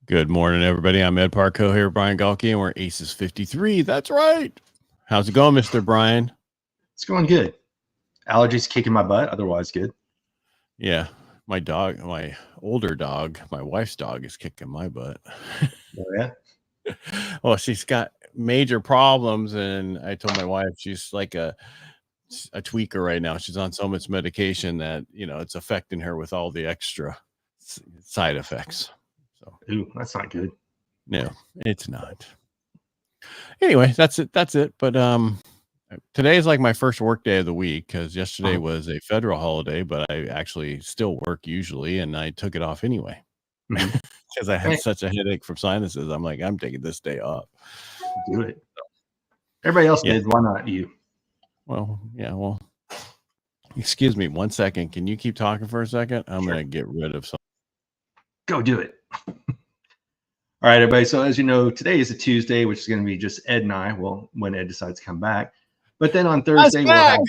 Good morning, everybody. I'm Ed Parcaut here, Brian Galke, and we're Aces53. That's right. How's it going, Mr. Brian? It's going good. Allergies kicking my butt. Otherwise, good. Yeah, my dog, my older dog, my wife's dog is kicking my butt. Oh, yeah. Well, she's got major problems, and I told my wife she's like a tweaker right now. She's on so much medication that it's affecting her with all the extra side effects. So, Ooh, that's not good. no, it's not. Anyway, that's it. But today is like my first work day of the week because yesterday was a federal holiday, but I actually still work usually, and I took it off anyway because I had such a headache from sinuses. I'm like, I'm taking this day off. Do it. Everybody else did. Why not you? Well, yeah. Well, excuse me 1 second. Can you keep talking for a second? I'm going to get rid of something. Go do it. All right, everybody. So as you know, today is a Tuesday, which is going to be just Ed and I. Well, when Ed decides to come back. But then on Thursday, we'll have,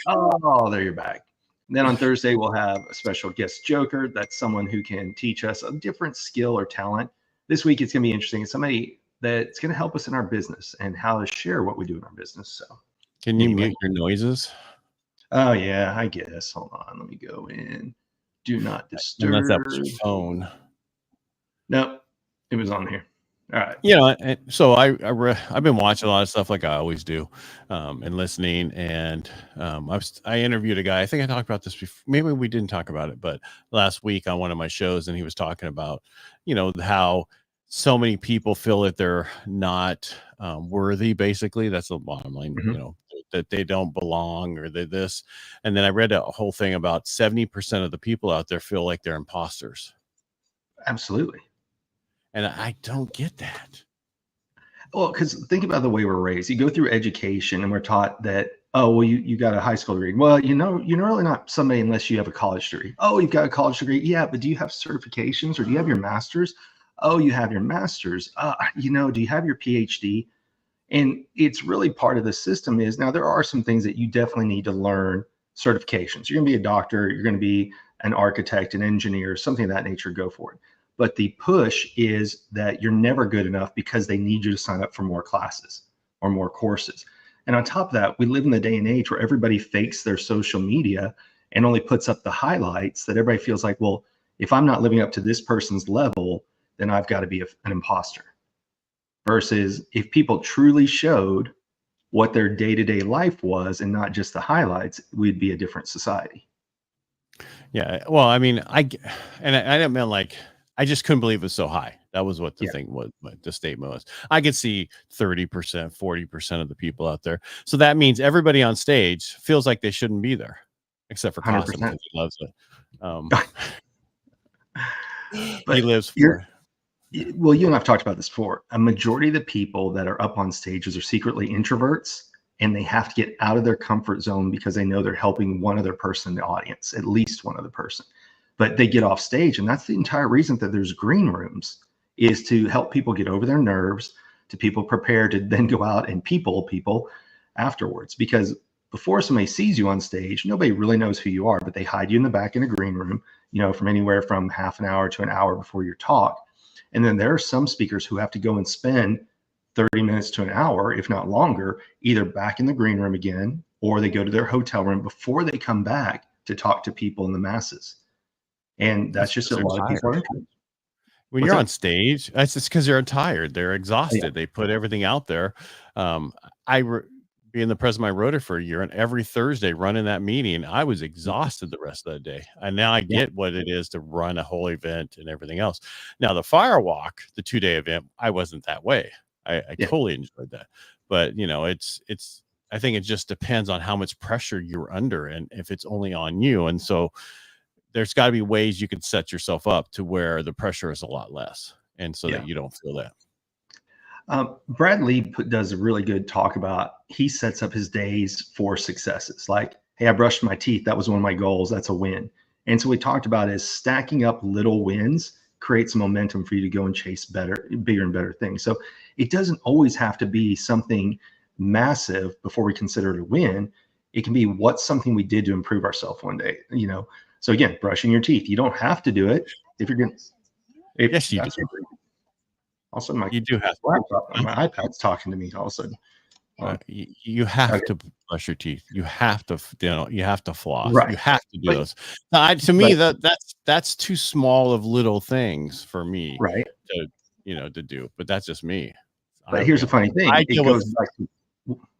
there you're back. And then on Thursday, we'll have a special guest joker. That's someone who can teach us a different skill or talent. This week, it's going to be interesting. It's somebody that's going to help us in our business and how to share what we do in our business. So can you mute your noises? Oh, yeah, I guess. Hold on. Let me go in. Do not disturb. Unless that was your phone. No, it was on here. All right. So I've been watching a lot of stuff like I always do, and listening. And I interviewed a guy. I think I talked about this before. Maybe we didn't talk about it, but last week on one of my shows, and he was talking about, how so many people feel that they're not worthy. Basically, that's the bottom line. That they don't belong or they're this. And then I read a whole thing about 70% of the people out there feel like they're imposters. Absolutely. And I don't get that. Well, because think about the way we're raised. You go through education and we're taught that, oh, well, you got a high school degree. Well, you're really not somebody unless you have a college degree. Oh, you've got a college degree. Yeah, but do you have certifications or do you have your master's? Oh, you have your master's. Do you have your PhD? And it's really part of the system is now there are some things that you definitely need to learn certifications. You're going to be a doctor. You're going to be an architect, an engineer, something of that nature. Go for it. But the push is that you're never good enough because they need you to sign up for more classes or more courses. And on top of that, we live in the day and age where everybody fakes their social media and only puts up the highlights that everybody feels like, well, if I'm not living up to this person's level, then I've got to be an imposter. Versus if people truly showed what their day-to-day life was and not just the highlights, we'd be a different society. Yeah. Well, I mean, I didn't mean like, I just couldn't believe it was so high. That was what the thing was, what the statement was. I could see 30%, 40% of the people out there. So that means everybody on stage feels like they shouldn't be there, except for Costume because he loves it. He lives for it. Well, you and I've talked about this before. A majority of the people that are up on stages are secretly introverts, and they have to get out of their comfort zone because they know they're helping one other person in the audience, at least one other person. But they get off stage, and that's the entire reason that there's green rooms, is to help people get over their nerves, to people prepare to then go out and people afterwards. Because before somebody sees you on stage, nobody really knows who you are, but they hide you in the back in a green room, from anywhere from half an hour to an hour before your talk. And then there are some speakers who have to go and spend 30 minutes to an hour, if not longer, either back in the green room again, or they go to their hotel room before they come back to talk to people in the masses. And that's just a lot of people. When you're on stage, that's just because they're tired. They're exhausted. Yeah. They put everything out there. Being the president of my Rotary for a year, and every Thursday running that meeting, I was exhausted the rest of the day. And now I get what it is to run a whole event and everything else. Now the fire walk, the 2-day event, I wasn't that way. I totally enjoyed that. But I think it just depends on how much pressure you're under and if it's only on you. And so there's got to be ways you can set yourself up to where the pressure is a lot less. And so that you don't feel that. Brad Lee does a really good talk about, he sets up his days for successes. Like, hey, I brushed my teeth. That was one of my goals. That's a win. And so we talked about is stacking up little wins creates momentum for you to go and chase bigger and better things. So it doesn't always have to be something massive before we consider it a win. It can be what's something we did to improve ourselves one day, So again, brushing your teeth. You don't have to do it if you're going to. Yes, you do. Also, my You do have laptop, my iPad's talking to me all of a sudden. you have Okay. to brush your teeth. You have to, you have to floss. Right. You have to do But, those. Now, to me, but that's too small of little things for me right. to, to do. But that's just me. But here's the funny I thing. It deal with. goes back to,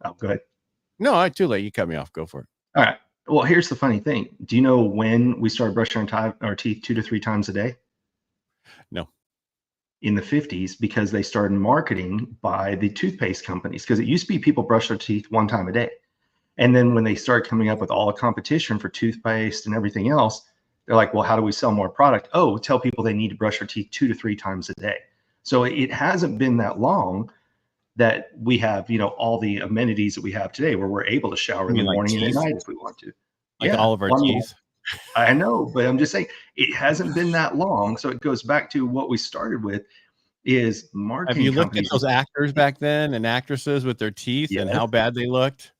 oh, go ahead. No, I too late. You cut me off. Go for it. All right. Well, here's the funny thing. Do you know when we started brushing our teeth 2 to 3 times a day? No. In the 50s, because they started marketing by the toothpaste companies. Because it used to be people brush their teeth 1 time a day. And then when they start coming up with all the competition for toothpaste and everything else, they're like, well, how do we sell more product? Oh, tell people they need to brush their teeth 2 to 3 times a day. So it hasn't been that long that we have, all the amenities that we have today, where we're able to shower You in the mean like morning and at teeth? night if we want to. Like Yeah. all of our Well, teeth? I know, but I'm just saying it hasn't been that long. So it goes back to what we started with, is Have marketing you looked at companies. those actors back then and actresses with their teeth and Yes. how bad they looked?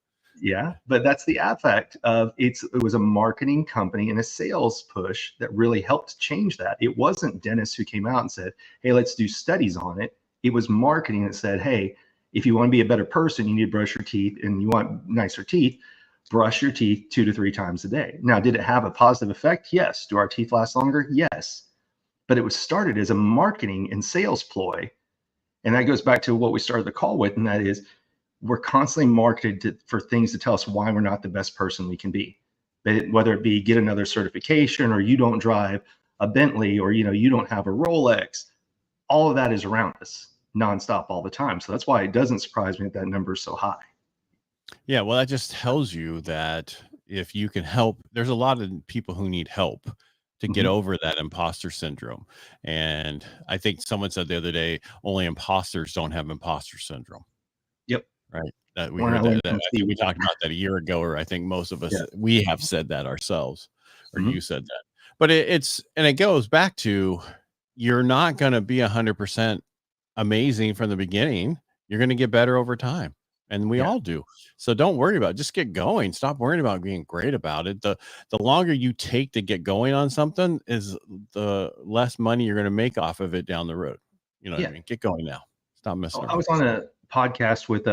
Yeah, but that's the affect of it was a marketing company and a sales push that really helped change that. It wasn't dentists who came out and said, hey, let's do studies on it. It was marketing that said, hey, if you want to be a better person, you need to brush your teeth, and you want nicer teeth, brush your teeth 2 to 3 times a day. Now, did it have a positive effect? Yes. Do our teeth last longer? Yes. But it was started as a marketing and sales ploy. And that goes back to what we started the call with, and that is, we're constantly marketed for things to tell us why we're not the best person we can be. But whether it be get another certification, or you don't drive a Bentley, or you don't have a Rolex, all of that is around us nonstop all the time. So that's why it doesn't surprise me that number is so high. Yeah, well, that just tells you that if you can help, there's a lot of people who need help to get Mhm. over that imposter syndrome. And I think someone said the other day, only imposters don't have imposter syndrome. Yep. Right. That we Well, heard I learned that. from I think Steve. we talked about that a year ago, or I think most of us, Yeah. we have said that ourselves, or Mhm. you said that. But it goes back to, you're not going to be 100% amazing from the beginning. You're going to get better over time. And we Yeah. all do. So don't worry about it. Just get going. Stop worrying about being great about it. The longer you take to get going on something, is the less money you're going to make off of it down the road. You know what Yeah. I mean? Get going now. Stop messing I around. was on a podcast with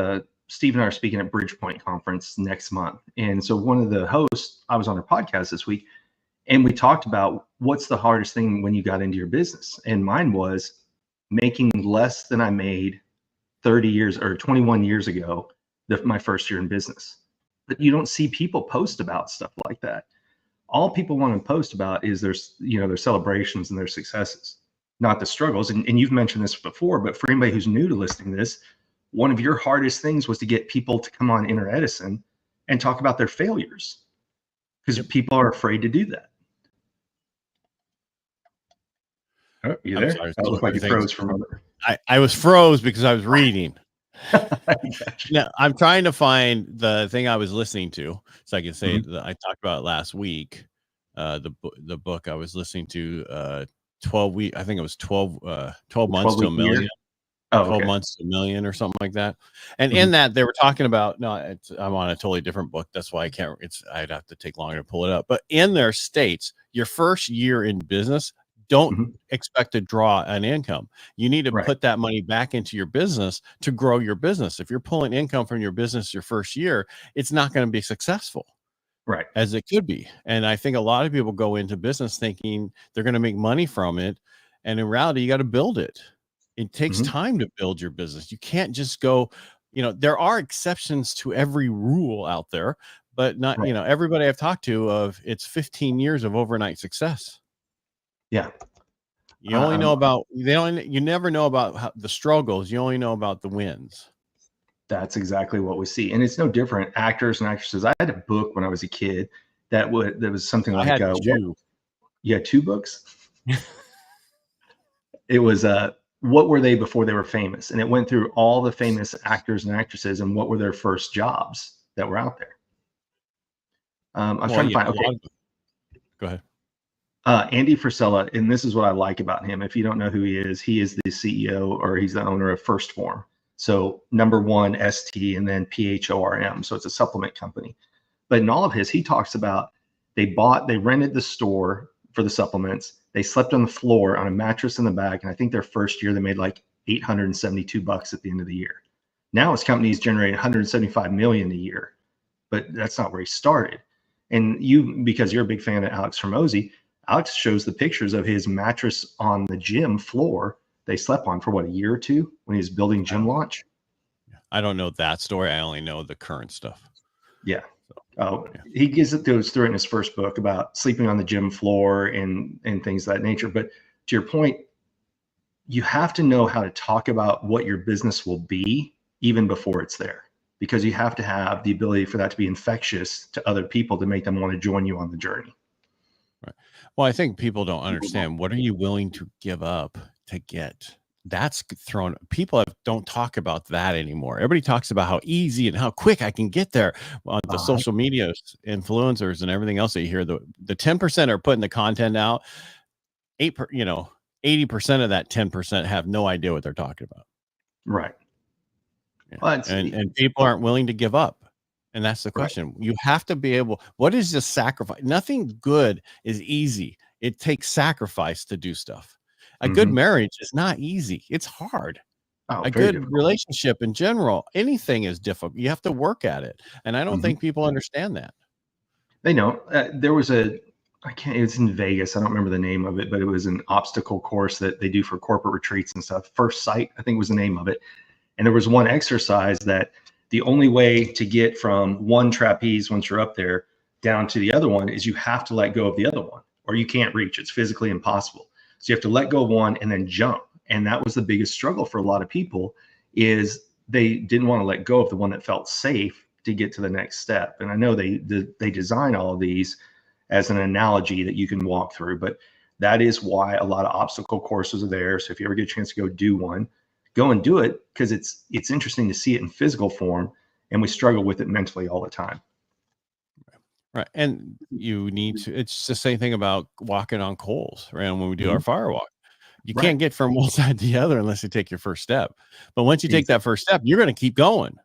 Steve and I are speaking at Bridgepoint Conference next month. And so one of the hosts, I was on her podcast this week, and we talked about what's the hardest thing when you got into your business. And mine was making less than I made 30 years or 21 years ago, my first year in business. But you don't see people post about stuff like that. All people want to post about is their celebrations and their successes, not the struggles. And you've mentioned this before, but for anybody who's new to listening to this, one of your hardest things was to get people to come on Inner Edison and talk about their failures, because people are afraid to do that. Oh, you I'm there? sorry. That So looked like you everything's. froze for a moment. I was froze because I was reading. Gotcha. Now I'm trying to find the thing I was listening to, so I can say Mhm. that I talked about it last week. The book I was listening to, 12 week. I think it was 12 months to 12-week a year. million. Oh, 12 okay. months to a million or something like that. And in Mhm. that they were talking about, no, I'm on a totally different book. That's why I'd have to take longer to pull it up. But in their states, your first year in business, don't Mhm. expect to draw an income. You need to Right. put that money back into your business to grow your business. If you're pulling income from your business your first year, it's not going to be successful Right. as it could be. And I think a lot of people go into business thinking they're going to make money from it. And in reality, you got to build it. It takes Mhm. time to build your business. You can't just go, there are exceptions to every rule out there, but not, Right. everybody I've talked to, of it's 15 years of overnight success. Yeah. You only know Um, about, you never know about the struggles. You only know about the wins. That's exactly what we see. And it's no different. Actors and actresses. I had a book when I was a kid that was something I like had two. you had 2 books? It was what were they before they were famous? And it went through all the famous actors and actresses and what were their first jobs that were out there. I was Well, trying to yeah, find, a okay, lot of, go ahead. Andy Frisella, and this is what I like about him. If you don't know who he is the CEO, or he's the owner of First Form. So number 1 ST and then PHORM. So it's a supplement company. But in all of his, he talks about they rented the store for the supplements. They slept on the floor on a mattress in the back. And I think their first year they made like $872 at the end of the year. Now his company is generating 175 million a year, but that's not where he started. And you, because you're a big fan of Alex Hormozi, Alex shows the pictures of his mattress on the gym floor they slept on for what, a year or two when he was building Gym Launch. I don't know that story. I only know the current stuff. Yeah. So, he goes through it in his first book about sleeping on the gym floor and things of that nature. But to your point, you have to know how to talk about what your business will be even before it's there, because you have to have the ability for that to be infectious to other people to make them want to join you on the journey. Right. Well, I think people don't understand, what are you willing to give up to get? That's thrown. People don't talk about that anymore. Everybody talks about how easy and how quick I can get there. Well, the social media influencers and everything else that you hear, the 10% are putting the content out. 80% of that 10% have no idea what they're talking about. Right. Yeah. Well, and people aren't willing to give up. And that's the question. Right. You have to be able, what is the sacrifice? Nothing good is easy. It takes sacrifice to do stuff. A good marriage is not easy. It's hard. A good relationship in general, anything is difficult. You have to work at it. And I don't think people understand that. They know. There was it's in Vegas. I don't remember the name of it, but it was an obstacle course that they do for corporate retreats and stuff. First Sight, I think was the name of it. And there was one exercise that the only way to get from one trapeze once you're up there down to the other one is you have to let go of the other one, or you can't reach. It's physically impossible. So you have to let go of one and then jump. And that was the biggest struggle for a lot of people, is they didn't want to let go of the one that felt safe to get to the next step. And I know they design all of these as an analogy that you can walk through, but that is why a lot of obstacle courses are there. So if you ever get a chance to go do one, go and do it, because it's interesting to see it in physical form, and we struggle with it mentally all the time. Right. And you need to, it's the same thing about walking on coals, right? And when we do our fire walk, you can't get from one side to the other unless you take your first step. But once you take that first step, you're going to keep going.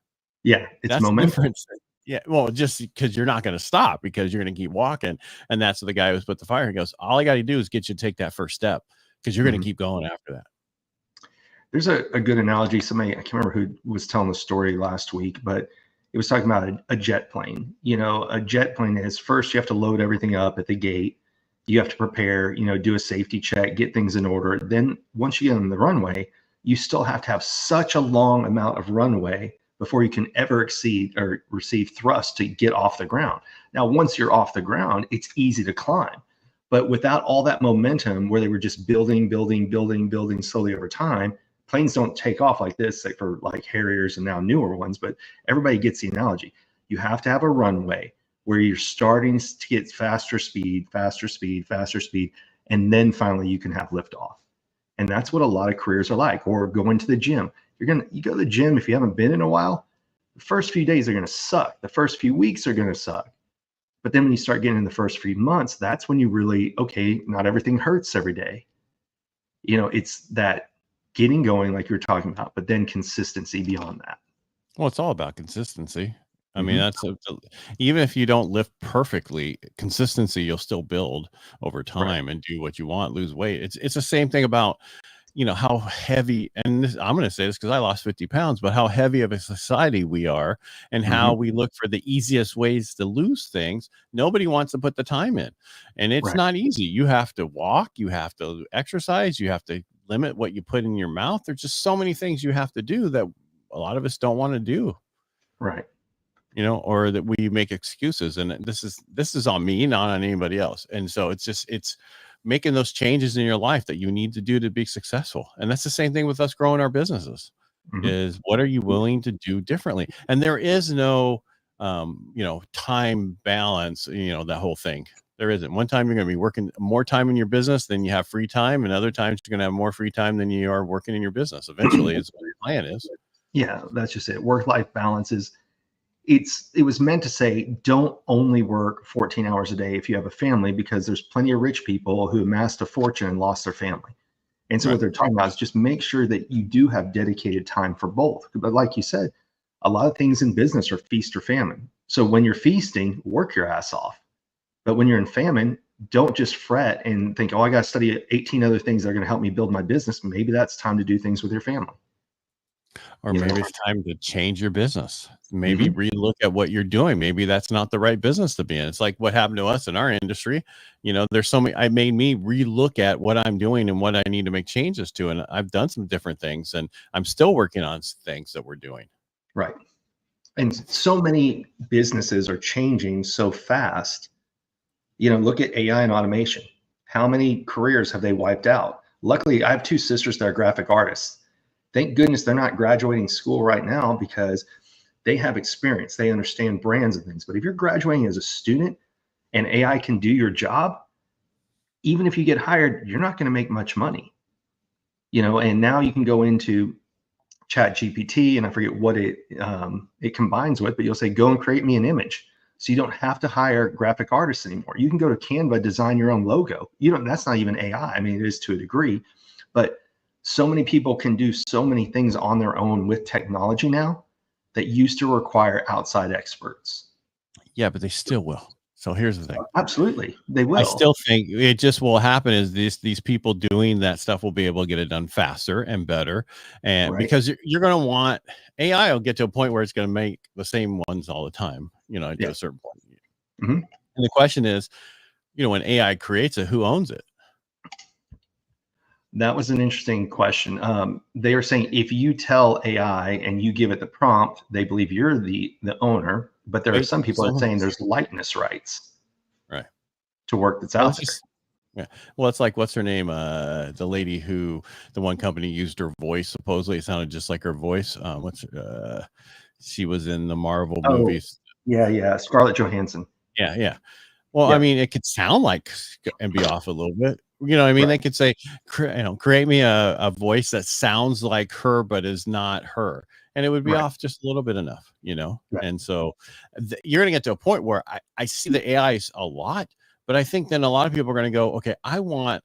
Yeah. It's that's momentum. The difference. Yeah. Well, just because you're not going to stop, because you're going to keep walking. And that's the guy who's put the fire. He goes, all I got to do is get you to take that first step, because you're going to keep going after that. There's a good analogy. Somebody, I can't remember who was telling the story last week, but it was talking about a jet plane. You know, a jet plane is, first you have to load everything up at the gate. You have to prepare, do a safety check, get things in order. Then once you get on the runway, you still have to have such a long amount of runway before you can ever exceed or receive thrust to get off the ground. Now, once you're off the ground, it's easy to climb. But without all that momentum, where they were just building slowly over time, planes don't take off like this, like for like Harriers and now newer ones, but everybody gets the analogy. You have to have a runway where you're starting to get faster speed, and then finally you can have liftoff. And that's what a lot of careers are like. Or going to the gym. You go to the gym, if you haven't been in a while, the first few days are going to suck. The first few weeks are going to suck. But then when you start getting in the first few months, that's when you really, okay, not everything hurts every day. It's that getting going, like you were talking about, but then consistency beyond that. Well, it's all about consistency. I mean, that's even if you don't lift perfectly, consistency, you'll still build over time and do what you want, lose weight. It's the same thing about, how heavy, and this, I'm going to say this because I lost 50 pounds, but how heavy of a society we are, and how we look for the easiest ways to lose things. Nobody wants to put the time in, and it's not easy. You have to walk, you have to exercise, you have to limit what you put in your mouth. There's just so many things you have to do that a lot of us don't want to do. Right. Or that we make excuses, and this is on me, not on anybody else. And so it's making those changes in your life that you need to do to be successful. And that's the same thing with us growing our businesses, is what are you willing to do differently? And there is no, time balance, that whole thing. There isn't. One time you're going to be working more time in your business than you have free time, and other times you're going to have more free time than you are working in your business. Eventually, is what your plan is. Yeah, that's just it. Work-life balance is, it was meant to say, don't only work 14 hours a day if you have a family, because there's plenty of rich people who amassed a fortune and lost their family. And so what they're talking about is just make sure that you do have dedicated time for both. But like you said, a lot of things in business are feast or famine. So when you're feasting, work your ass off. But when you're in famine, don't just fret and think, oh, I got to study 18 other things that are going to help me build my business. Maybe that's time to do things with your family. Or You know? maybe it's time to change your business. Maybe Mhm. relook at what you're doing. Maybe that's not the right business to be in. It's like what happened to us in our industry. You know, there's so many, I made me relook at what I'm doing and what I need to make changes to. And I've done some different things and I'm still working on things that we're doing. Right. And so many businesses are changing so fast. You know, look at AI and automation. How many careers have they wiped out? Luckily, I have two sisters that are graphic artists. Thank goodness they're not graduating school right now because they have experience. They understand brands and things. But if you're graduating as a student and AI can do your job, even if you get hired, you're not going to make much money. You know, and now you can go into Chat GPT, and I forget what it combines with, but you'll say, go and create me an image. So you don't have to hire graphic artists anymore. You can go to Canva, design your own logo. You don't, that's not even AI. I mean, it is to a degree, but so many people can do so many things on their own with technology now that used to require outside experts. Yeah, but they still will. So here's the thing. Absolutely. They I will. still think it just will happen is these people doing that stuff will be able to get it done faster and better. And Right. because you're going to want AI will get to a point where it's going to make the same ones all the time, you know, to Yeah. a certain point. Mhm. And the question is, you know, when AI creates it, who owns it? That was an interesting question. They are saying if you tell AI and you give it the prompt, they believe you're the owner. But there are Wait, some people that so saying there's likeness rights right. to work that's Well, out it's there. just yeah. Well, it's like what's her name? The lady who the one company used her voice. Supposedly, it sounded just like her voice. She was in the Marvel Oh, movies. yeah, yeah. Scarlett Johansson. Yeah, yeah. Well, I Yeah, mean, it could sound like and be off a little bit. You know what I mean? right, They could say, create me a voice that sounds like her, but is not her. And it would be right, off just a little bit enough, you know? right. And so you're going to get to a point where I see the AIs a lot, but I think then a lot of people are going to go, okay, I want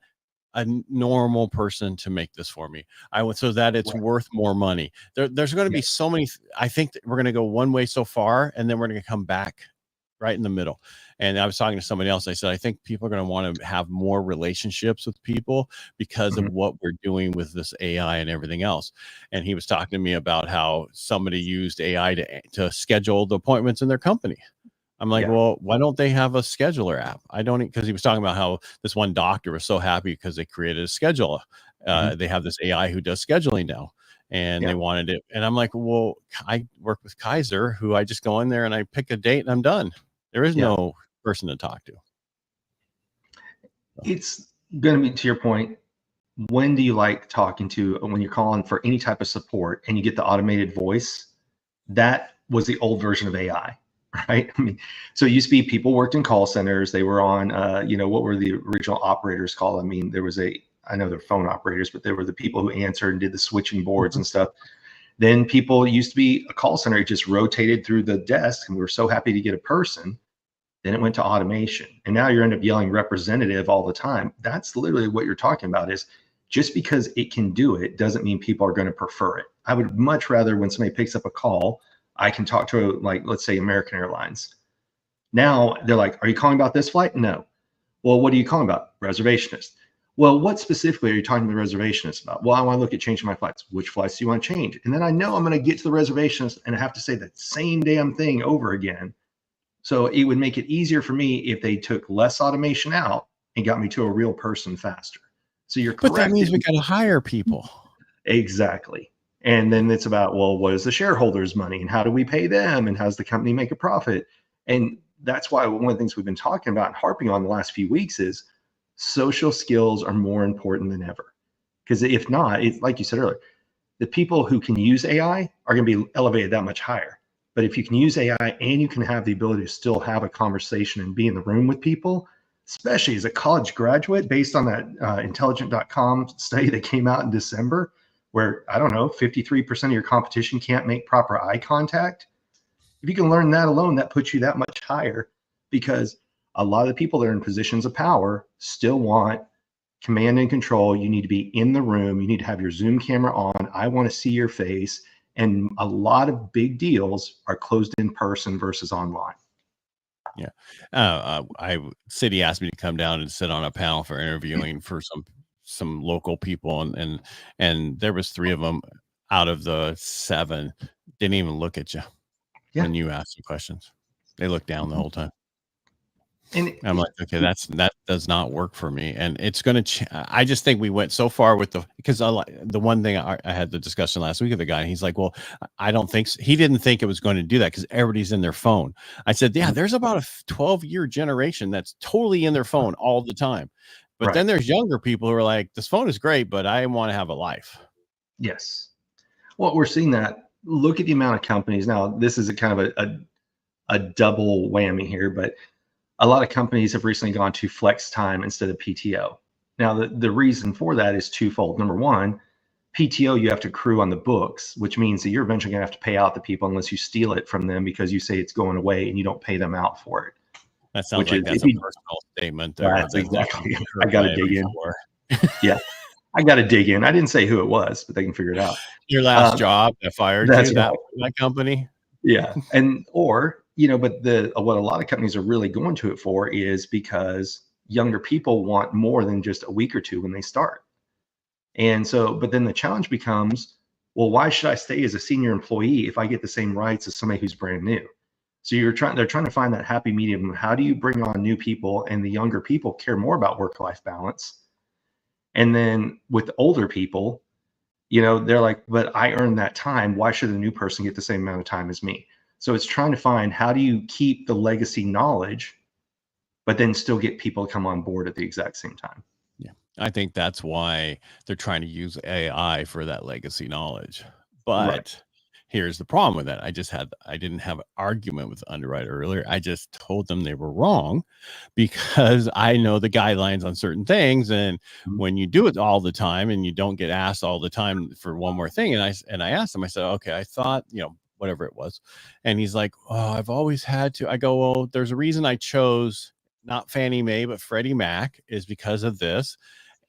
a normal person to make this for me. I want so that it's Right. worth more money. There's going to be Yes. so many. I think that we're going to go one way so far, and then we're going to come back right in the middle. And I was talking to somebody else. I said, I think people are going to want to have more relationships with people because of Mhm. what we're doing with this AI and everything else. And he was talking to me about how somebody used AI to schedule the appointments in their company. I'm like, Yeah. well, why don't they have a scheduler app? I don't, because he was talking about how this one doctor was so happy because they created a schedule. Mhm. They have this AI who does scheduling now, and Yeah. they wanted it. And I'm like, well, I work with Kaiser, who I just go in there and I pick a date and I'm done. There is Yeah. no person to talk to. So, It's going to be to your point. When do you like talking to when you're calling for any type of support and you get the automated voice? That was the old version of AI, right? I mean, so it used to be people worked in call centers. They were on, what were the original operators called? I mean, I know they're phone operators, but they were the people who answered and did the switching boards mhm. and stuff. Then people used to be a call center. It just rotated through the desk and we were so happy to get a person. Then it went to automation. And now you end up yelling representative all the time. That's literally what you're talking about is just because it can do it doesn't mean people are going to prefer it. I would much rather when somebody picks up a call, I can talk to like, let's say American Airlines. Now they're like, are you calling about this flight? No. Well, what are you calling about? Reservationist. Well, what specifically are you talking to the reservationist about? Well, I want to look at changing my flights. Which flights do you want to change? And then I know I'm going to get to the reservationist and I have to say that same damn thing over again. So it would make it easier for me if they took less automation out and got me to a real person faster. So you're But that correct. means we got to hire people. Exactly. And then it's about, well, what is the shareholders' money and how do we pay them and how does the company make a profit? And that's why one of the things we've been talking about and harping on the last few weeks is social skills are more important than ever. Because if not, it's like you said earlier, the people who can use AI are going to be elevated that much higher. But if you can use AI and you can have the ability to still have a conversation and be in the room with people, especially as a college graduate, based on that intelligent.com study that came out in December, where I don't know, 53% of your competition can't make proper eye contact. If you can learn that alone, that puts you that much higher because a lot of the people that are in positions of power still want command and control. You need to be in the room. You need to have your Zoom camera on. I want to see your face. And a lot of big deals are closed in person versus online. Yeah. City asked me to come down and sit on a panel for interviewing for some local people, and there was 3 of them out of the 7 didn't even look at you when you asked them questions. They looked down the whole time. And I'm like, okay, that does not work for me, and it's going to. I just think we went so far with because the one thing I had the discussion last week with the guy, and he's like, well, I don't think so. He didn't think it was going to do that because everybody's in their phone. I said, yeah, there's about a 12-year generation that's totally in their phone all the time, but then there's younger people who are like, this phone is great, but I want to have a life. Yes. Well, we're seeing that. Look at the amount of companies now. This is a kind of a double whammy here, but a lot of companies have recently gone to flex time instead of PTO. Now, the reason for that is twofold. Number one, PTO you have to accrue on the books, which means that you're eventually going to have to pay out the people unless you steal it from them because you say it's going away and you don't pay them out for it. That sounds like that's a personal statement there. That's exactly. I got to dig in. Yeah, I got to dig in. I didn't say who it was, but they can figure it out. Your last job that fired you, that company. Yeah, and or but what a lot of companies are really going to it for is because younger people want more than just a week or two when they start. And so, but then the challenge becomes, well, why should I stay as a senior employee if I get the same rights as somebody who's brand new? So they're trying to find that happy medium. How do you bring on new people, and the younger people care more about work-life balance? And then with older people, they're like, but I earned that time. Why should a new person get the same amount of time as me? So it's trying to find, how do you keep the legacy knowledge, but then still get people to come on board at the exact same time? Yeah, I think that's why they're trying to use AI for that legacy knowledge. But here's the problem with that. I didn't have an argument with the underwriter earlier. I just told them they were wrong because I know the guidelines on certain things. And when you do it all the time and you don't get asked all the time for one more thing. And I asked him, I said, okay, I thought, whatever it was. And he's like, oh, I've always had to. I go, well, there's a reason I chose not Fannie Mae, but Freddie Mac is because of this.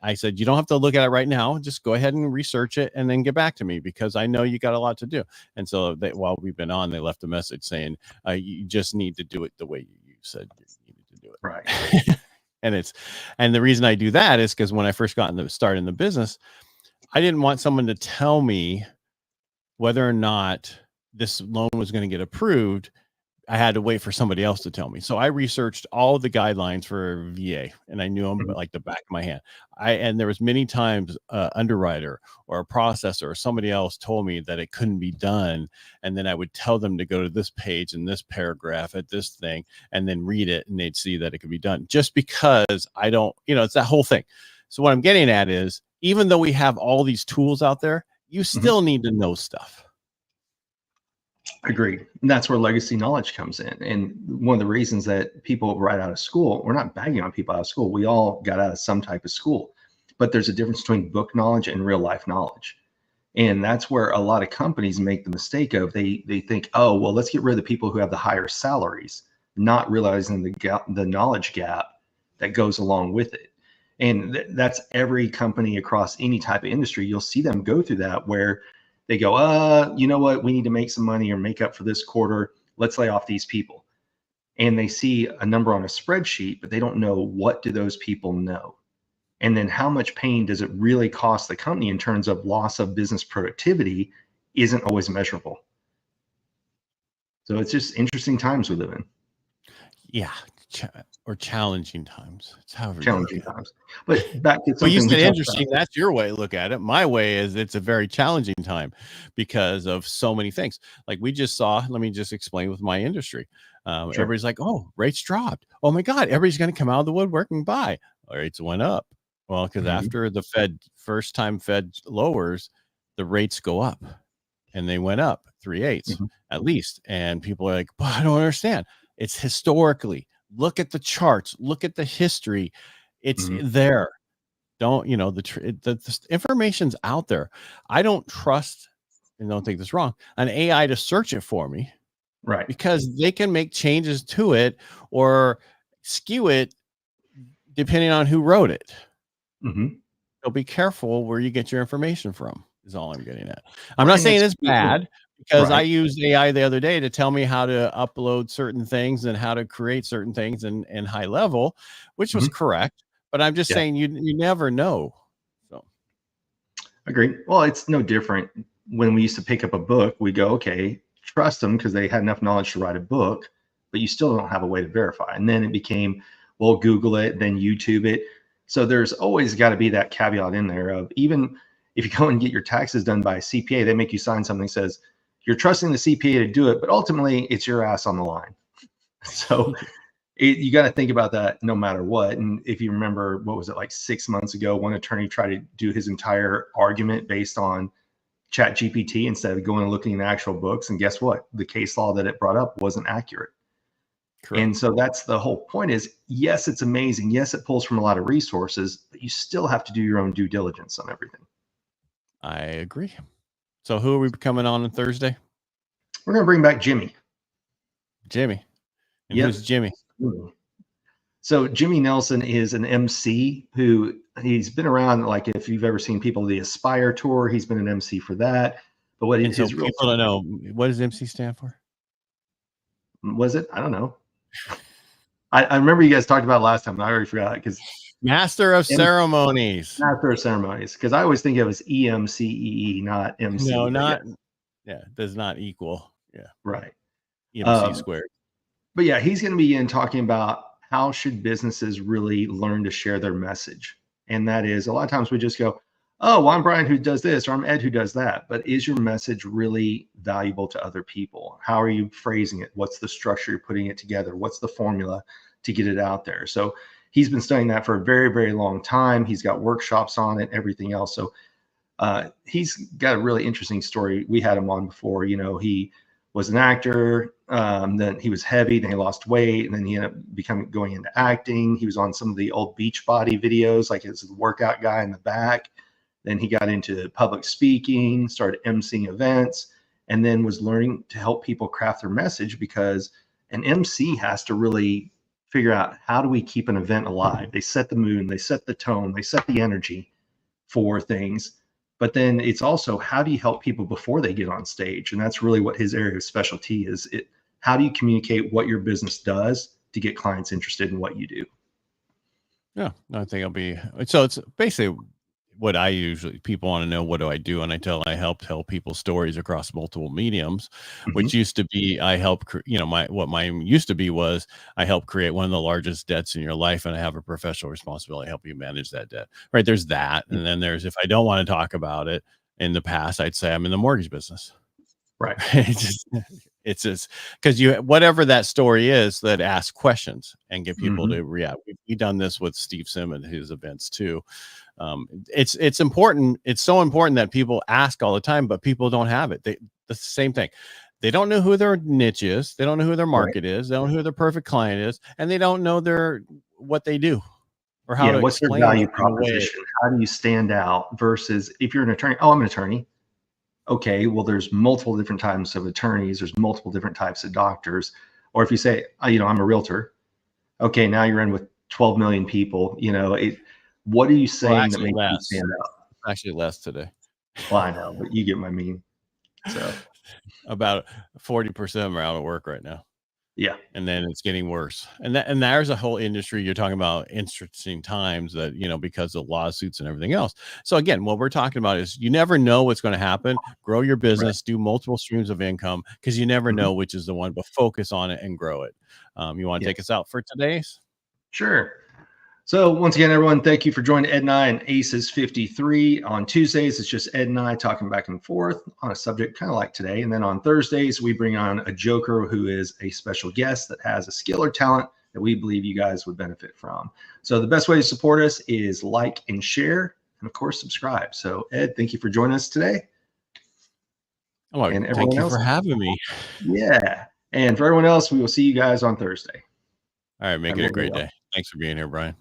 I said, you don't have to look at it right now. Just go ahead and research it and then get back to me because I know you got a lot to do. And so while we've been on, they left a message saying, you just need to do it the way you said you needed to do it. Right. and the reason I do that is because when I first got started in the business, I didn't want someone to tell me whether or not this loan was going to get approved. I had to wait for somebody else to tell me. So I researched all the guidelines for VA and I knew them like the back of my hand. And there was many times underwriter or a processor or somebody else told me that it couldn't be done. And then I would tell them to go to this page and this paragraph at this thing and then read it and they'd see that it could be done just because I don't, it's that whole thing. So what I'm getting at is, even though we have all these tools out there, you still need to know stuff. Agreed. And that's where legacy knowledge comes in. And one of the reasons that people right out of school, we're not bagging on people out of school. We all got out of some type of school, but there's a difference between book knowledge and real life knowledge. And that's where a lot of companies make the mistake of they think, oh, well, let's get rid of the people who have the higher salaries, not realizing the knowledge gap that goes along with it. And that's every company across any type of industry. You'll see them go through that where they go, you know what, we need to make some money or make up for this quarter. Let's lay off these people. And they see a number on a spreadsheet, but they don't know, what do those people know? And then how much pain does it really cost the company in terms of loss of business productivity isn't always measurable. So it's just interesting times we live in. Yeah. Or challenging times. It's however challenging times. But back to something. Well, you said interesting. That's your way to look at it. My way is it's a very challenging time because of so many things. Like we just saw, let me just explain with my industry. Sure. Everybody's like, oh, rates dropped. Oh my God, everybody's going to come out of the woodwork and buy. Rates went up. Well, because after the first time Fed lowers, the rates go up. And they went up 3/8 at least. And people are like, well, I don't understand. It's historically. Look at the charts. Look at the history. It's there. Don't, the information's out there. I don't trust, and don't take this wrong, an AI to search it for me. Right. Because they can make changes to it or skew it depending on who wrote it. So be careful where you get your information from, is all I'm getting at. I'm not saying it's bad, because I Right. used AI the other day to tell me how to upload certain things and how to create certain things in high level, which was Mhm. correct. But I'm just Yeah. saying you never know. So Agreed. Well, it's no different when we used to pick up a book. We go, okay, trust them because they had enough knowledge to write a book, but you still don't have a way to verify. And then it became, well, Google it, then YouTube it. So there's always got to be that caveat in there of, even if you go and get your taxes done by a CPA, they make you sign something that says you're trusting the CPA to do it, but ultimately it's your ass on the line. So you got to think about that no matter what. And if you remember, what was it, like 6 months ago, one attorney tried to do his entire argument based on chat GPT instead of going and looking in actual books. And guess what? The case law that it brought up wasn't accurate. correct. And so that's the whole point is, yes, it's amazing. Yes, it pulls from a lot of resources, but you still have to do your own due diligence on everything. I agree. So who are we coming on Thursday? We're going to bring back Jimmy. Jimmy. And Yep. who's Jimmy? So Jimmy Nelson is an MC who he's been around. Like, if you've ever seen people the Aspire tour, he's been an MC for that. But what And so his real people don't know, what does MC stand for? was it? I don't know. I remember you guys talked about it last time, and I already forgot because Master of Ceremonies. Master of Ceremonies. Because I always think it was EMCEE, not MC. No, but not does not equal. Yeah. right. EMC squared. But yeah, he's going to be in talking about how should businesses really learn to share their message. And that is, a lot of times we just go, oh, well, I'm Brian who does this, or I'm Ed who does that. But is your message really valuable to other people? How are you phrasing it? What's the structure you're putting it together? What's the formula to get it out there? So he's been studying that for a very, very long time. He's got workshops on it, everything else. So he's got a really interesting story. We had him on before. He was an actor, then he was heavy, then he lost weight, and then he ended up going into acting. He was on some of the old Beachbody videos, like as the workout guy in the back. Then he got into public speaking, started emceeing events, and then was learning to help people craft their message, because an MC has to really figure out, how do we keep an event alive? They set the mood, they set the tone, they set the energy for things. But then it's also, how do you help people before they get on stage? And that's really what his area of specialty is. How do you communicate what your business does to get clients interested in what you do? Yeah, I think it'll be, so it's basically what I usually, people want to know, what do I do? And I help tell people stories across multiple mediums, which used to be, I help, what mine used to be was, I help create one of the largest debts in your life, and I have a professional responsibility to help you manage that debt. Right. There's that. And then there's, if I don't want to talk about it, in the past, I'd say I'm in the mortgage business. Right. It's just because whatever that story is, that ask questions and get people to react. We've done this with Steve Simmons, his events too. It's important. It's so important that people ask all the time, but people don't have it. The same thing. They don't know who their niche is. They don't know who their market is. They don't know who their perfect client is, and they don't know what they do or how to What's their explain value it in a way. proposition? How do you stand out? Versus, if you're an attorney, oh, I'm an attorney. Okay, well, there's multiple different types of attorneys. There's multiple different types of doctors. Or if you say, I'm a realtor. Okay, now you're in with 12 million people. What are you saying that makes you stand out? Actually, less today. Well, I know, but you get my mean. So about 40% of them are out of work right now. Yeah. And then it's getting worse. And there's a whole industry. You're talking about interesting times that, because of lawsuits and everything else. So again, what we're talking about is, you never know what's going to happen. Grow your business, do multiple streams of income, because you never know which is the one, but focus on it and grow it. You want to take us out for today's? Sure. So once again, everyone, thank you for joining Ed and I and Aces53. On Tuesdays, it's just Ed and I talking back and forth on a subject kind of like today. And then on Thursdays, we bring on a joker who is a special guest that has a skill or talent that we believe you guys would benefit from. So the best way to support us is like and share, and of course, subscribe. So Ed, thank you for joining us today. Oh, and thank you for having me. Yeah. And for everyone else, we will see you guys on Thursday. All right. Make it a great day. Thanks for being here, Brian.